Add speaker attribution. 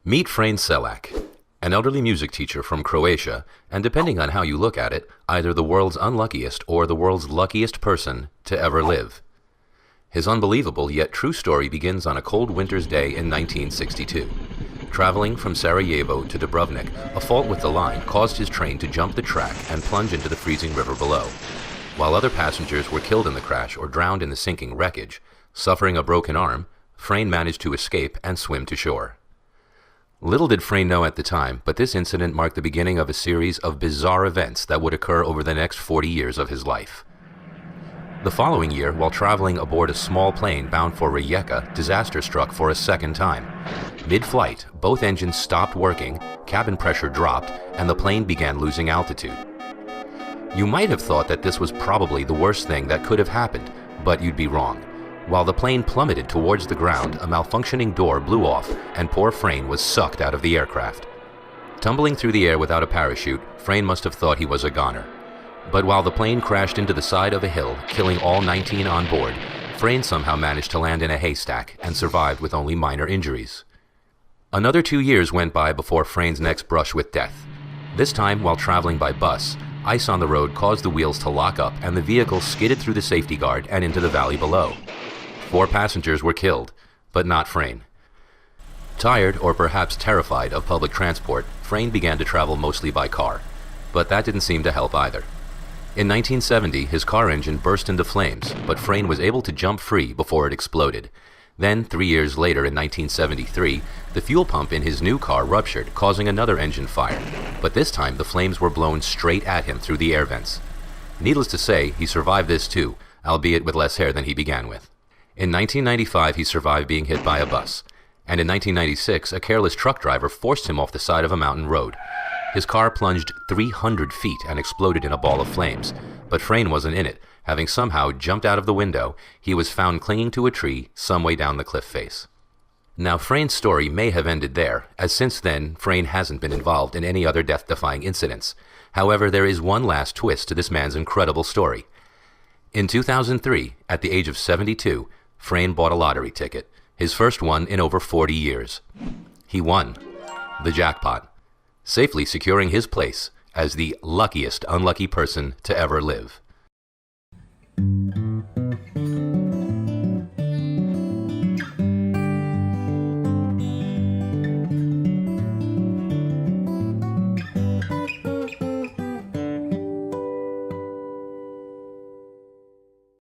Speaker 1: Meet Frane Selak, an elderly music teacher from Croatia, and depending on how you look at it, either the world's unluckiest or the world's luckiest person to ever live. His unbelievable yet true story begins on a cold winter's day in 1962. Traveling from Sarajevo to Dubrovnik, a fault with the line caused his train to jump the track and plunge into the freezing river below. While other passengers were killed in the crash or drowned in the sinking wreckage, suffering a broken arm, Frane managed to escape and swim to shore. Little did Frane know at the time, but this incident marked the beginning of a series of bizarre events that would occur over the next 40 years of his life. The following year, while traveling aboard a small plane bound for Rijeka, disaster struck for a second time. Mid-flight, both engines stopped working, cabin pressure dropped, and the plane began losing altitude. You might have thought that this was probably the worst thing that could have happened, but you'd be wrong. While the plane plummeted towards the ground, a malfunctioning door blew off, and poor Frane was sucked out of the aircraft. Tumbling through the air without a parachute, Frane must have thought he was a goner. But while the plane crashed into the side of a hill, killing all 19 on board, Frane somehow managed to land in a haystack and survived with only minor injuries. Another 2 years went by before Frane's next brush with death. This time, while traveling by bus, ice on the road caused the wheels to lock up and the vehicle skidded through the safety guard and into the valley below. 4 passengers were killed, but not Frane. Tired, or perhaps terrified, of public transport, Frane began to travel mostly by car. But that didn't seem to help either. In 1970, his car engine burst into flames, but Frane was able to jump free before it exploded. Then, 3 years later in 1973, the fuel pump in his new car ruptured, causing another engine fire. But this time, the flames were blown straight at him through the air vents. Needless to say, he survived this too, albeit with less hair than he began with. In 1995, he survived being hit by a bus. And in 1996, a careless truck driver forced him off the side of a mountain road. His car plunged 300 feet and exploded in a ball of flames, but Frane wasn't in it. Having somehow jumped out of the window, he was found clinging to a tree some way down the cliff face. Now, Frane's story may have ended there, as since then, Frane hasn't been involved in any other death-defying incidents. However, there is one last twist to this man's incredible story. In 2003, at the age of 72, Frane bought a lottery ticket, his first one in over 40 years. He won the jackpot, safely securing his place as the luckiest unlucky person to ever live.